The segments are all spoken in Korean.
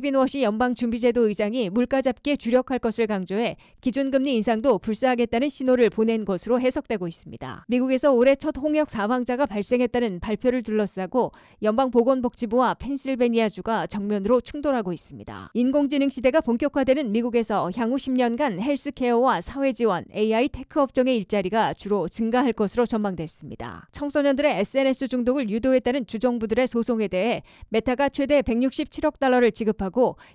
케빈 워시 연방준비제도 의장이 물가 잡기에 주력할 것을 강조해 기준금리 인상도 불사하겠다는 신호를 보낸 것으로 해석되고 있습니다. 미국에서 올해 첫 홍역 사망자가 발생했다는 발표를 둘러싸고 연방보건복지부와 펜실베니아주가 정면으로 충돌하고 있습니다. 인공지능 시대가 본격화되는 미국에서 향후 10년간 헬스케어와 사회지원, AI 테크 업종의 일자리가 주로 증가할 것으로 전망됐습니다. 청소년들의 SNS 중독을 유도했다는 주정부들의 소송에 대해 메타가 최대 167억 달러를 지급하고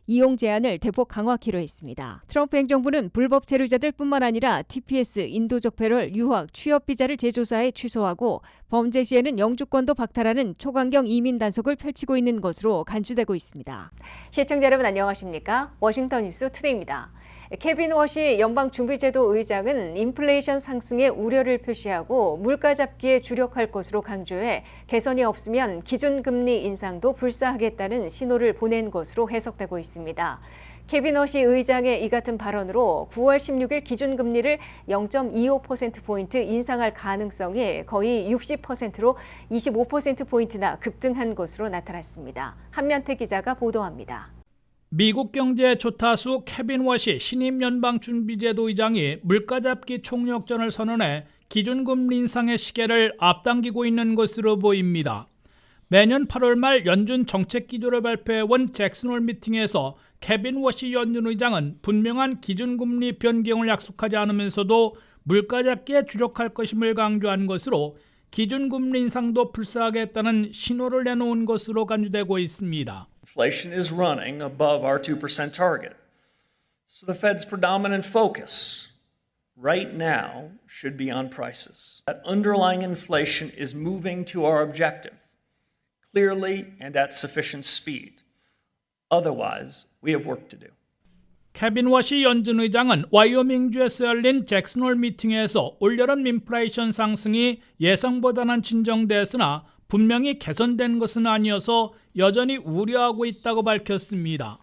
이용 제한을 대폭 강화키로 했습니다. 트럼프 행정부는 불법 체류자들뿐만 아니라 TPS, 인도적 패럴, 유학, 취업 비자를 재조사해 취소하고 범죄 시에는 영주권도 박탈하는 초강경 이민 단속을 펼치고 있는 것으로 간주되고 있습니다. 시청자 여러분 안녕하십니까? 워싱턴 뉴스 투데이입니다. 케빈 워시 연방준비제도 의장은 인플레이션 상승에 우려를 표시하고 물가 잡기에 주력할 것으로 강조해 개선이 없으면 기준금리 인상도 불사하겠다는 신호를 보낸 것으로 해석되고 있습니다. 케빈 워시 의장의 이 같은 발언으로 9월 16일 기준금리를 0.25%포인트 인상할 가능성이 거의 60%로 25%포인트나 급등한 것으로 나타났습니다. 한면태 기자가 보도합니다. 미국 경제의 조타수 케빈 워시 신임 연방준비제도 의장이 물가 잡기 총력전을 선언해 기준금리 인상의 시계를 앞당기고 있는 것으로 보입니다. 매년 8월 말 연준 정책 기조를 발표해온 잭슨홀 미팅에서 케빈 워시 연준 의장은 분명한 기준금리 변경을 약속하지 않으면서도 물가 잡기에 주력할 것임을 강조한 것으로 기준금리 인상도 불사하겠다는 신호를 내놓은 것으로 간주되고 있습니다. Inflation is running above our 2% target. So the Fed's predominant focus right now should be on prices. That underlying inflation is moving to our objective clearly and at sufficient speed. Otherwise, we have work to do. 케빈 워시 연준 의장은 와이오밍주에서 열린 잭슨홀 미팅에서 올여름 인플레이션 상승이 예상보다는 진정됐으나 분명히 개선된 것은 아니어서 여전히 우려하고 있다고 밝혔습니다.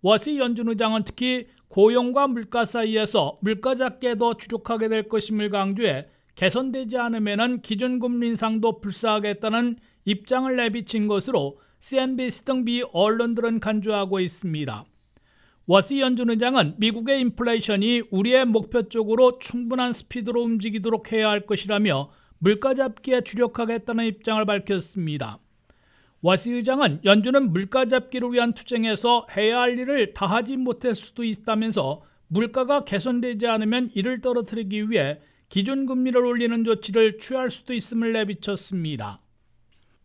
워시 연준 의장은 특히 고용과 물가 사이에서 물가 잡기에 더 주력하게 될 것임을 강조해 개선되지 않으면 기준금리 인상도 불사하겠다는 입장을 내비친 것으로 CNBC 등 미 언론들은 간주하고 있습니다. 워시 연준 의장은 미국의 인플레이션이 우리의 목표 쪽으로 충분한 스피드로 움직이도록 해야 할 것이라며 물가 잡기에 주력하겠다는 입장을 밝혔습니다. 워시 의장은 연준은 물가 잡기를 위한 투쟁에서 해야 할 일을 다하지 못할 수도 있다면서 물가가 개선되지 않으면 이를 떨어뜨리기 위해 기준금리를 올리는 조치를 취할 수도 있음을 내비쳤습니다.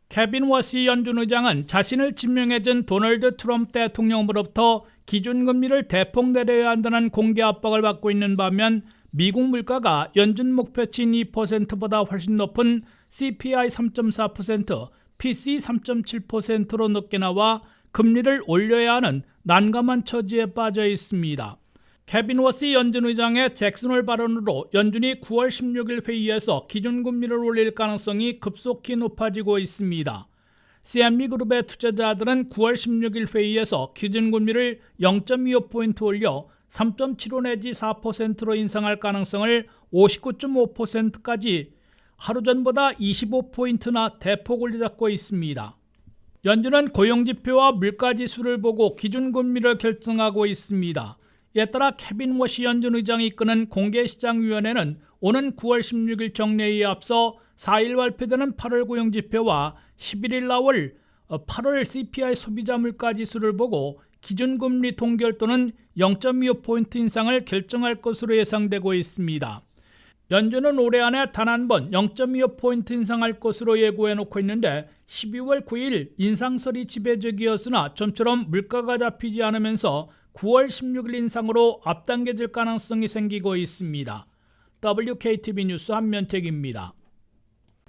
케빈 워시 연준 의장은 자신을 지명해준 도널드 트럼프 대통령으로부터 기준금리를 대폭 내려야 한다는 공개 압박을 받고 있는 반면 미국 물가가 연준 목표치인 2%보다 훨씬 높은 CPI 3.4%, PCE 3.7%로 높게 나와 금리를 올려야 하는 난감한 처지에 빠져 있습니다. 케빈 워시 연준 의장의 잭슨홀 발언으로 연준이 9월 16일 회의에서 기준금리를 올릴 가능성이 급속히 높아지고 있습니다. CME 그룹의 투자자들은 9월 16일 회의에서 기준금리를 0.25포인트 올려 3.75 내지 4%로 인상할 가능성을 59.5%까지 하루 전보다 25포인트나 대폭 올려잡고 있습니다. 연준은 고용지표와 물가지수를 보고 기준금리를 결정하고 있습니다. 이에 따라 케빈 워시 연준 의장이 이끄는 공개시장위원회는 오는 9월 16일 정례에 앞서 4일 발표되는 8월 고용지표와 11일 나올 8월 CPI 소비자 물가지수를 보고 기준금리 동결 또는 0.25포인트 인상을 결정할 것으로 예상되고 있습니다. 연준은 올해 안에 단 한 번 0.25포인트 인상할 것으로 예고해놓고 있는데 12월 9일 인상설이 지배적이었으나 좀처럼 물가가 잡히지 않으면서 9월 16일 인상으로 앞당겨질 가능성이 생기고 있습니다. WKTV 뉴스 한면택입니다.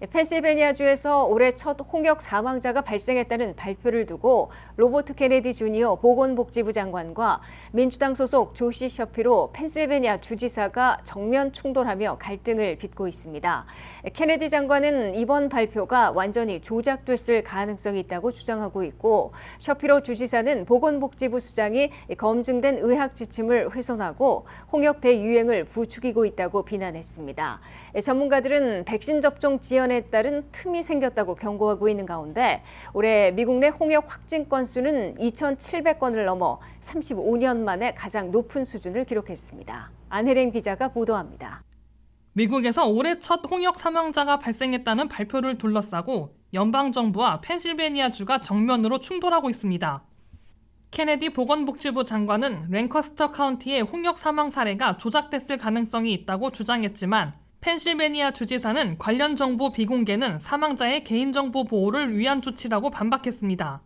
펜실베니아주에서 올해 첫 홍역 사망자가 발생했다는 발표를 두고 로버트 케네디 주니어 보건복지부 장관과 민주당 소속 조시 셔피로 펜실베니아 주지사가 정면 충돌하며 갈등을 빚고 있습니다. 케네디 장관은 이번 발표가 완전히 조작됐을 가능성이 있다고 주장하고 있고 셔피로 주지사는 보건복지부 수장이 검증된 의학 지침을 훼손하고 홍역 대유행을 부추기고 있다고 비난했습니다. 전문가들은 백신 접종 지연 확산에 따른 틈이 생겼다고 경고하고 있는 가운데 올해 미국 내 홍역 확진 건수는 2,700건을 넘어 35년 만에 가장 높은 수준을 기록했습니다. 안혜린 기자가 보도합니다. 미국에서 올해 첫 홍역 사망자가 발생했다는 발표를 둘러싸고 연방정부와 펜실베니아주가 정면으로 충돌하고 있습니다. 케네디 보건복지부 장관은 랭커스터 카운티의 홍역 사망 사례가 조작됐을 가능성이 있다고 주장했지만 펜실베니아 주지사는 관련 정보 비공개는 사망자의 개인정보 보호를 위한 조치라고 반박했습니다.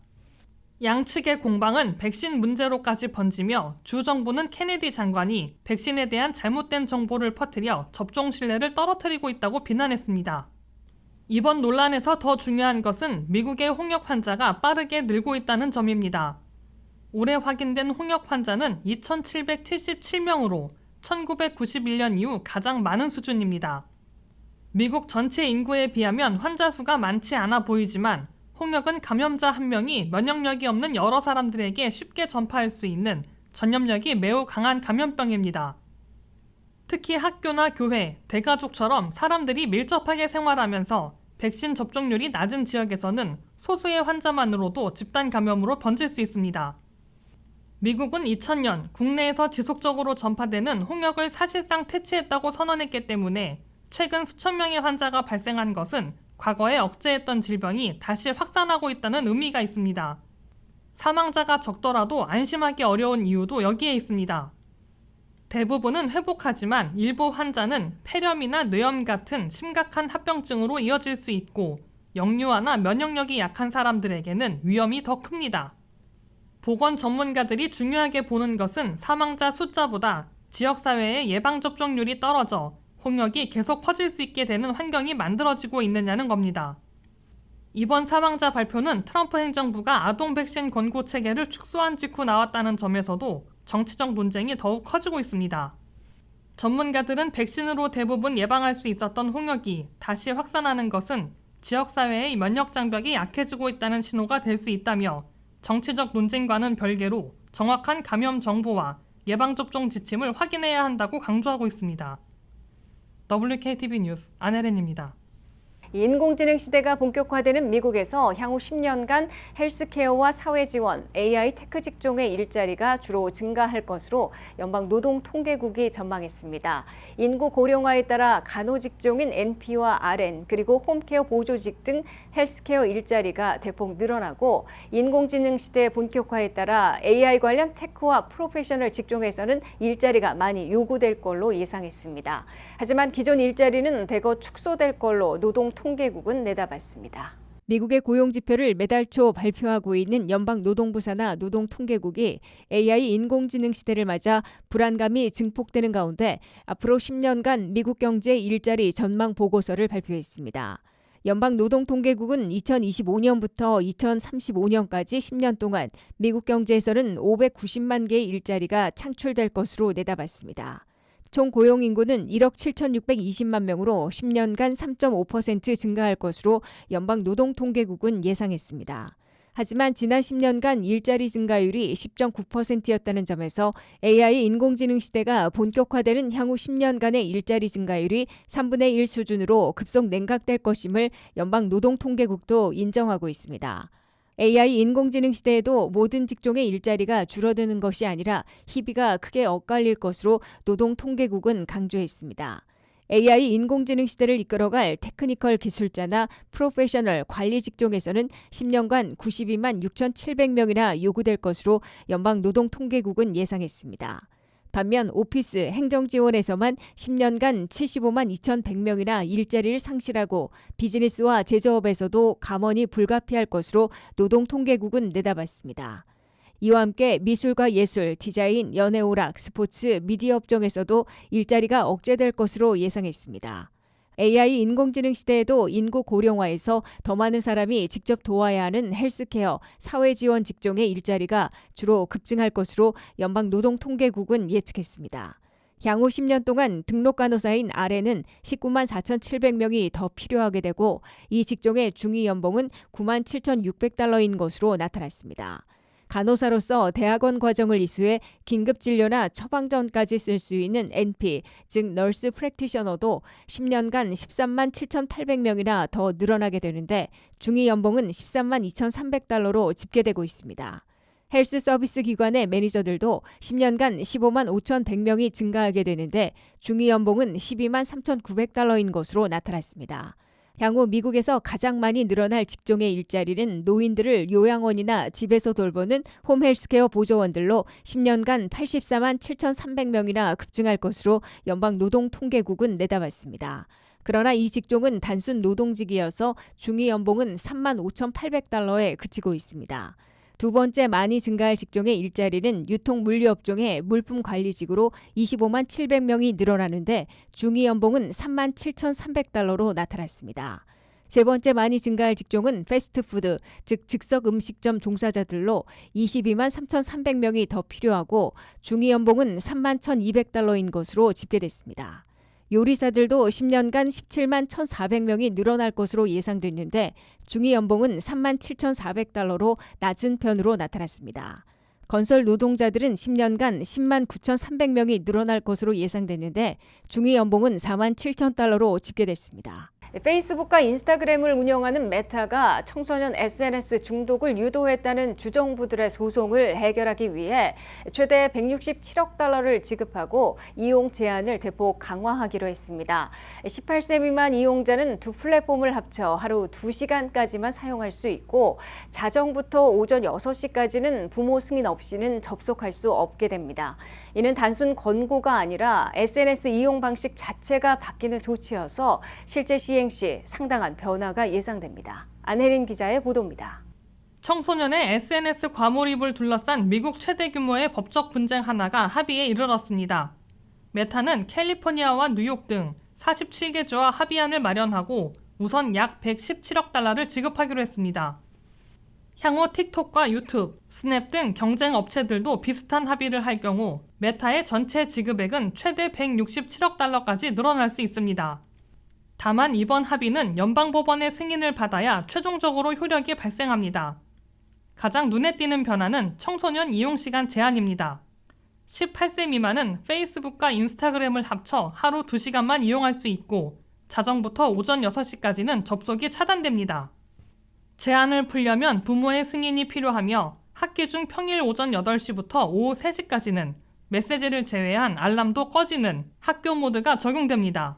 양측의 공방은 백신 문제로까지 번지며 주 정부는 케네디 장관이 백신에 대한 잘못된 정보를 퍼뜨려 접종 신뢰를 떨어뜨리고 있다고 비난했습니다. 이번 논란에서 더 중요한 것은 미국의 홍역 환자가 빠르게 늘고 있다는 점입니다. 올해 확인된 홍역 환자는 2,777명으로 1991년 이후 가장 많은 수준입니다. 미국 전체 인구에 비하면 환자 수가 많지 않아 보이지만 홍역은 감염자 한 명이 면역력이 없는 여러 사람들에게 쉽게 전파할 수 있는 전염력이 매우 강한 감염병입니다. 특히 학교나 교회, 대가족처럼 사람들이 밀접하게 생활하면서 백신 접종률이 낮은 지역에서는 소수의 환자만으로도 집단 감염으로 번질 수 있습니다. 미국은 2000년 국내에서 지속적으로 전파되는 홍역을 사실상 퇴치했다고 선언했기 때문에 최근 수천 명의 환자가 발생한 것은 과거에 억제했던 질병이 다시 확산하고 있다는 의미가 있습니다. 사망자가 적더라도 안심하기 어려운 이유도 여기에 있습니다. 대부분은 회복하지만 일부 환자는 폐렴이나 뇌염 같은 심각한 합병증으로 이어질 수 있고 역류아나 면역력이 약한 사람들에게는 위험이 더 큽니다. 보건 전문가들이 중요하게 보는 것은 사망자 숫자보다 지역사회의 예방접종률이 떨어져 홍역이 계속 퍼질 수 있게 되는 환경이 만들어지고 있느냐는 겁니다. 이번 사망자 발표는 트럼프 행정부가 아동 백신 권고 체계를 축소한 직후 나왔다는 점에서도 정치적 논쟁이 더욱 커지고 있습니다. 전문가들은 백신으로 대부분 예방할 수 있었던 홍역이 다시 확산하는 것은 지역사회의 면역 장벽이 약해지고 있다는 신호가 될 수 있다며 정치적 논쟁과는 별개로 정확한 감염 정보와 예방접종 지침을 확인해야 한다고 강조하고 있습니다. WKTV 뉴스 안혜린입니다. 인공지능 시대가 본격화되는 미국에서 향후 10년간 헬스케어와 사회지원, AI 테크 직종의 일자리가 주로 증가할 것으로 연방노동통계국이 전망했습니다. 인구 고령화에 따라 간호직종인 NP와 RN, 그리고 홈케어 보조직 등 헬스케어 일자리가 대폭 늘어나고 인공지능 시대 본격화에 따라 AI 관련 테크와 프로페셔널 직종에서는 일자리가 많이 요구될 걸로 예상했습니다. 하지만 기존 일자리는 대거 축소될 걸로 노동통계국은 내다봤습니다. 미국의 고용지표를 매달 초 발표하고 있는 연방노동부 산하 노동통계국이 AI 인공지능 시대를 맞아 불안감이 증폭되는 가운데 앞으로 10년간 미국 경제의 일자리 전망 보고서를 발표했습니다. 연방노동통계국은 2025년부터 2035년까지 10년 동안 미국 경제에서는 590만 개의 일자리가 창출될 것으로 내다봤습니다. 총 고용 인구는 1억 7,620만 명으로 10년간 3.5% 증가할 것으로 연방노동통계국은 예상했습니다. 하지만 지난 10년간 일자리 증가율이 10.9%였다는 점에서 AI 인공지능 시대가 본격화되는 향후 10년간의 일자리 증가율이 3분의 1 수준으로 급속 냉각될 것임을 연방노동통계국도 인정하고 있습니다. AI 인공지능 시대에도 모든 직종의 일자리가 줄어드는 것이 아니라 희비가 크게 엇갈릴 것으로 노동통계국은 강조했습니다. AI 인공지능 시대를 이끌어갈 테크니컬 기술자나 프로페셔널 관리 직종에서는 10년간 92만 6,700명이나 요구될 것으로 연방노동통계국은 예상했습니다. 반면 오피스 행정지원에서만 10년간 75만 2,100명이나 일자리를 상실하고 비즈니스와 제조업에서도 감원이 불가피할 것으로 노동통계국은 내다봤습니다. 이와 함께 미술과 예술, 디자인, 연예, 오락, 스포츠, 미디어 업종에서도 일자리가 억제될 것으로 예상했습니다. AI 인공지능 시대에도 인구 고령화에서 더 많은 사람이 직접 도와야 하는 헬스케어, 사회지원 직종의 일자리가 주로 급증할 것으로 연방노동통계국은 예측했습니다. 향후 10년 동안 등록 간호사인 RN은 19만 4,700명이 더 필요하게 되고 이 직종의 중위 연봉은 9만 7,600달러인 것으로 나타났습니다. 간호사로서 대학원 과정을 이수해 긴급 진료나 처방전까지 쓸 수 있는 NP, 즉 널스 프랙티셔너도 10년간 13만 7,800명이나 더 늘어나게 되는데 중위 연봉은 13만 2,300달러로 집계되고 있습니다. 헬스 서비스 기관의 매니저들도 10년간 15만 5,100명이 증가하게 되는데 중위 연봉은 12만 3,900달러인 것으로 나타났습니다. 향후 미국에서 가장 많이 늘어날 직종의 일자리는 노인들을 요양원이나 집에서 돌보는 홈헬스케어 보조원들로 10년간 84만 7,300명이나 급증할 것으로 연방노동통계국은 내다봤습니다. 그러나 이 직종은 단순 노동직이어서 중위 연봉은 3만 5,800달러에 그치고 있습니다. 두 번째 많이 증가할 직종의 일자리는 유통물류업종의 물품관리직으로 25만 700명이 늘어나는데 중위 연봉은 3만 7,300달러로 나타났습니다. 세 번째 많이 증가할 직종은 패스트푸드, 즉 즉석 음식점 종사자들로 22만 3,300명이 더 필요하고 중위 연봉은 3만 1,200달러인 것으로 집계됐습니다. 요리사들도 10년간 17만 1,400명이 늘어날 것으로 예상됐는데 중위 연봉은 3만 7,400달러로 낮은 편으로 나타났습니다. 건설 노동자들은 10년간 10만 9,300명이 늘어날 것으로 예상됐는데 중위 연봉은 4만 7,000달러로 집계됐습니다. 페이스북과 인스타그램을 운영하는 메타가 청소년 SNS 중독을 유도했다는 주정부들의 소송을 해결하기 위해 최대 167억 달러를 지급하고 이용 제한을 대폭 강화하기로 했습니다. 18세 미만 이용자는 두 플랫폼을 합쳐 하루 2시간까지만 사용할 수 있고 자정부터 오전 6시까지는 부모 승인 없이는 접속할 수 없게 됩니다. 이는 단순 권고가 아니라 SNS 이용 방식 자체가 바뀌는 조치여서 실제 시행 시 상당한 변화가 예상됩니다. 안혜린 기자의 보도입니다. 청소년의 SNS 과몰입을 둘러싼 미국 최대 규모의 법적 분쟁 하나가 합의에 이르렀습니다. 메타는 캘리포니아와 뉴욕 등 47개 주와 합의안을 마련하고 우선 약 117억 달러를 지급하기로 했습니다. 향후 틱톡과 유튜브, 스냅 등 경쟁 업체들도 비슷한 합의를 할 경우 메타의 전체 지급액은 최대 167억 달러까지 늘어날 수 있습니다. 다만 이번 합의는 연방법원의 승인을 받아야 최종적으로 효력이 발생합니다. 가장 눈에 띄는 변화는 청소년 이용시간 제한입니다. 18세 미만은 페이스북과 인스타그램을 합쳐 하루 2시간만 이용할 수 있고 자정부터 오전 6시까지는 접속이 차단됩니다. 제한을 풀려면 부모의 승인이 필요하며 학기 중 평일 오전 8시부터 오후 3시까지는 메시지를 제외한 알람도 꺼지는 학교 모드가 적용됩니다.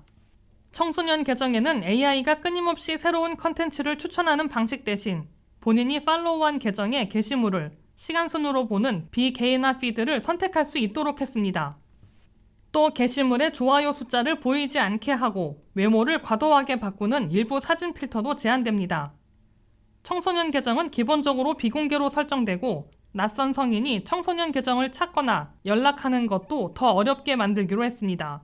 청소년 계정에는 AI가 끊임없이 새로운 컨텐츠를 추천하는 방식 대신 본인이 팔로우한 계정의 게시물을 시간 순으로 보는 비개인화 피드를 선택할 수 있도록 했습니다. 또 게시물의 좋아요 숫자를 보이지 않게 하고 외모를 과도하게 바꾸는 일부 사진 필터도 제한됩니다. 청소년 계정은 기본적으로 비공개로 설정되고 낯선 성인이 청소년 계정을 찾거나 연락하는 것도 더 어렵게 만들기로 했습니다.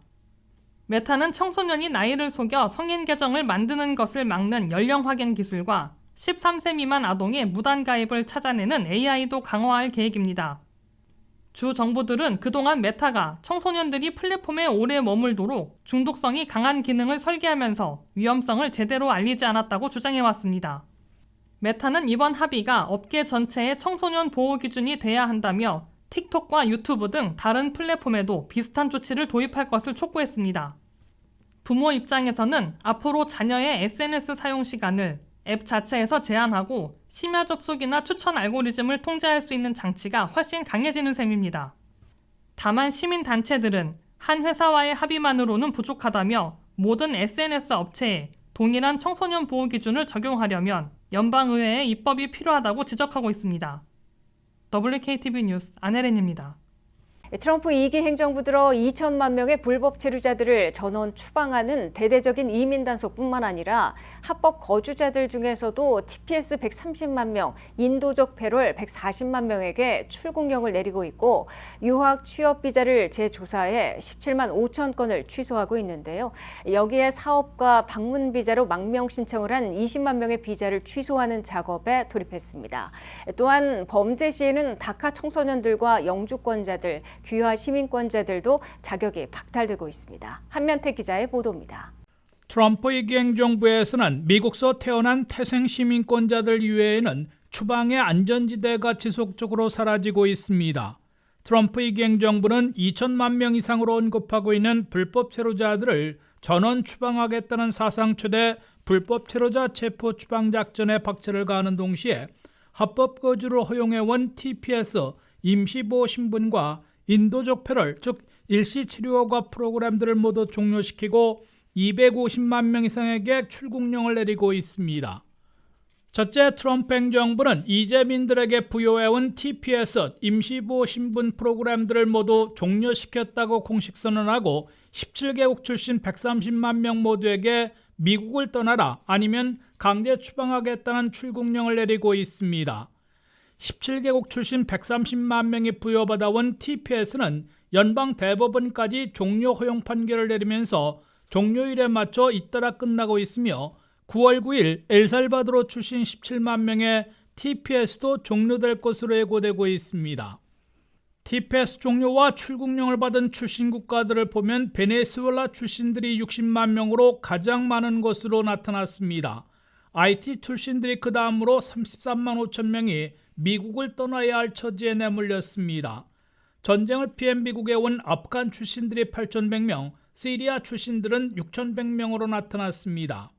메타는 청소년이 나이를 속여 성인 계정을 만드는 것을 막는 연령 확인 기술과 13세 미만 아동의 무단 가입을 찾아내는 AI도 강화할 계획입니다. 주 정부들은 그동안 메타가 청소년들이 플랫폼에 오래 머물도록 중독성이 강한 기능을 설계하면서 위험성을 제대로 알리지 않았다고 주장해왔습니다. 메타는 이번 합의가 업계 전체의 청소년 보호 기준이 돼야 한다며 틱톡과 유튜브 등 다른 플랫폼에도 비슷한 조치를 도입할 것을 촉구했습니다. 부모 입장에서는 앞으로 자녀의 SNS 사용 시간을 앱 자체에서 제한하고 심야 접속이나 추천 알고리즘을 통제할 수 있는 장치가 훨씬 강해지는 셈입니다. 다만 시민단체들은 한 회사와의 합의만으로는 부족하다며 모든 SNS 업체에 동일한 청소년 보호 기준을 적용하려면 연방의회의 입법이 필요하다고 지적하고 있습니다. WKTV 뉴스 안혜린입니다. 트럼프 2기 행정부 들어 2천만 명의 불법 체류자들을 전원 추방하는 대대적인 이민 단속뿐만 아니라 합법 거주자들 중에서도 TPS 130만 명, 인도적 패롤 140만 명에게 출국령을 내리고 있고 유학 취업 비자를 재조사해 17만 5천 건을 취소하고 있는데요. 여기에 사업과 방문 비자로 망명 신청을 한 20만 명의 비자를 취소하는 작업에 돌입했습니다. 또한 범죄 시에는 다카 청소년들과 영주권자들, 귀화 시민권자들도 자격이 박탈되고 있습니다. 한면태 기자의 보도입니다. 트럼프 2기 행정부에서는 미국서 태어난 태생 시민권자들 이외에는 추방의 안전지대가 지속적으로 사라지고 있습니다. 트럼프 이기 정부는 2천만 명 이상으로 언급하고 있는 불법 체류자들을 전원 추방하겠다는 사상 최대 불법 체류자 체포 추방 작전에 박차를 가하는 동시에 합법 거주를 허용해온 TPS 임시보호 신분과 인도적 패럴 즉 일시 치료허가 프로그램들을 모두 종료시키고 250만 명 이상에게 출국령을 내리고 있습니다. 첫째, 트럼프 행정부는 이재민들에게 부여해온 TPS 임시보호 신분 프로그램들을 모두 종료시켰다고 공식 선언하고 17개국 출신 130만 명 모두에게 미국을 떠나라 아니면 강제 추방하겠다는 출국령을 내리고 있습니다. 17개국 출신 130만 명이 부여받아온 TPS는 연방 대법원까지 종료 허용 판결을 내리면서 종료일에 맞춰 잇따라 끝나고 있으며 9월 9일 엘살바도르 출신 17만 명의 TPS도 종료될 것으로 예고되고 있습니다. TPS 종료와 출국령을 받은 출신 국가들을 보면 베네수엘라 출신들이 60만 명으로 가장 많은 것으로 나타났습니다. IT 출신들이 그 다음으로 33만 5천 명이 미국을 떠나야 할 처지에 내몰렸습니다. 전쟁을 피해 미국에 온 아프간 출신들이 8,100명, 시리아 출신들은 6,100명으로 나타났습니다.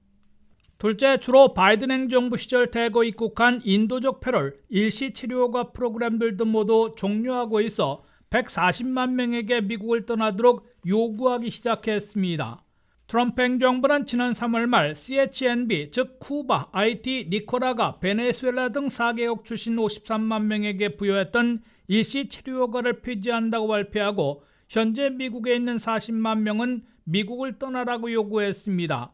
둘째, 주로 바이든 행정부 시절 대거 입국한 인도적 패럴, 일시 치료허가 프로그램들도 모두 종료하고 있어 140만 명에게 미국을 떠나도록 요구하기 시작했습니다. 트럼프 행정부는 지난 3월 말 CHNB, 즉 쿠바, IT, 니카라과, 베네수엘라 등 4개국 출신 53만 명에게 부여했던 일시 치료허가를 폐지한다고 발표하고 현재 미국에 있는 40만 명은 미국을 떠나라고 요구했습니다.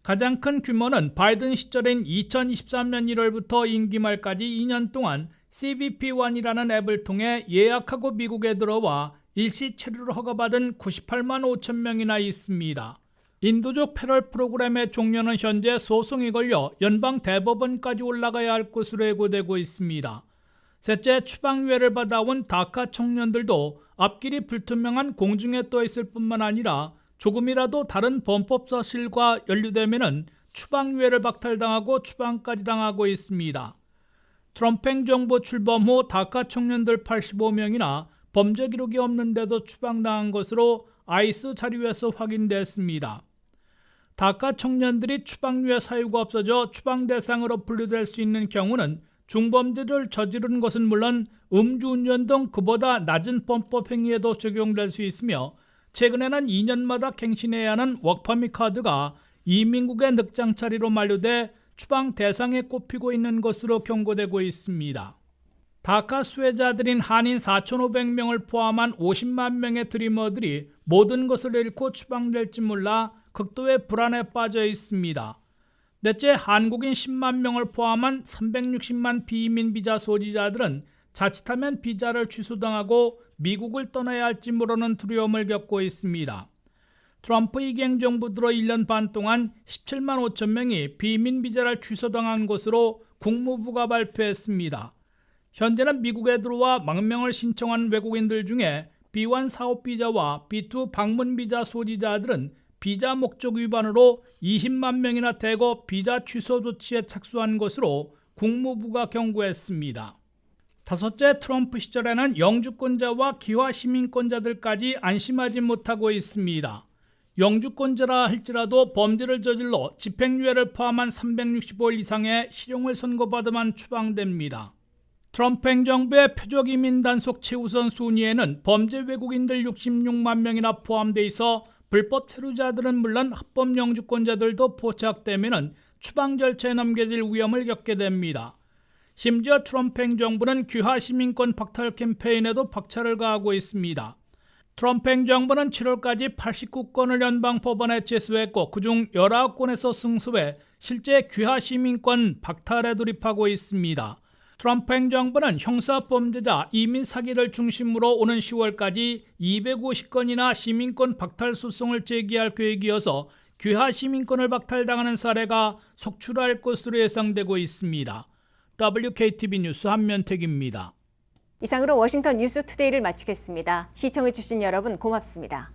가장 큰 규모는 바이든 시절인 2023년 1월부터 임기 말까지 2년 동안 CBP-1이라는 앱을 통해 예약하고 미국에 들어와 일시 체류를 허가받은 98만 5천 명이나 있습니다. 인도적 패럴 프로그램의 종료는 현재 소송이 걸려 연방 대법원까지 올라가야 할 것으로 예고되고 있습니다. 셋째, 추방유예를 받아온 다카 청년들도 앞길이 불투명한 공중에 떠 있을 뿐만 아니라 조금이라도 다른 범법 사실과 연루되면 추방유예를 박탈당하고 추방까지 당하고 있습니다. 트럼프 행정부 출범 후 다카 청년들 85명이나 범죄 기록이 없는데도 추방당한 것으로 아이스 자료에서 확인됐습니다. 다카 청년들이 추방유예 사유가 없어져 추방 대상으로 분류될 수 있는 경우는 중범죄를 저지른 것은 물론 음주운전 등 그보다 낮은 범법 행위에도 적용될 수 있으며 최근에는 2년마다 갱신해야 하는 워크퍼밋 카드가 이민국의 늑장차리로 만료돼 추방 대상에 꼽히고 있는 것으로 경고되고 있습니다. 다카 수혜자들인 한인 4,500명을 포함한 50만 명의 드리머들이 모든 것을 잃고 추방될지 몰라 극도의 불안에 빠져 있습니다. 넷째, 한국인 10만 명을 포함한 360만 비이민 비자 소지자들은 자칫하면 비자를 취소당하고 미국을 떠나야 할지 모르는 두려움을 겪고 있습니다. 트럼프 이기 행정부 들어 1년 반 동안 17만 5천 명이 비민 비자를 취소당한 것으로 국무부가 발표했습니다. 현재는 미국에 들어와 망명을 신청한 외국인들 중에 B1 사업 비자와 B2 방문 비자 소지자들은 비자 목적 위반으로 20만 명이나 되고 비자 취소 조치에 착수한 것으로 국무부가 경고했습니다. 다섯째, 트럼프 시절에는 영주권자와 기화 시민권자들까지 안심하지 못하고 있습니다. 영주권자라 할지라도 범죄를 저질러 집행유예를 포함한 365일 이상의 실형을 선고받으면 추방됩니다. 트럼프 행정부의 표적 이민 단속 최우선 순위에는 범죄 외국인들 66만 명이나 포함돼 있어 불법 체류자들은 물론 합법 영주권자들도 포착되면 추방 절차에 넘겨질 위험을 겪게 됩니다. 심지어 트럼프 행정부는 귀화 시민권 박탈 캠페인에도 박차를 가하고 있습니다. 트럼프 행정부는 7월까지 89건을 연방법원에 제소했고 그중 19건에서 승소해 실제 귀화 시민권 박탈에 돌입하고 있습니다. 트럼프 행정부는 형사범죄자 이민 사기를 중심으로 오는 10월까지 250건이나 시민권 박탈 소송을 제기할 계획이어서 귀화 시민권을 박탈당하는 사례가 속출할 것으로 예상되고 있습니다. WKTV 뉴스 한면택입니다. 이상으로 워싱턴 뉴스투데이를 마치겠습니다. 시청해주신 여러분 고맙습니다.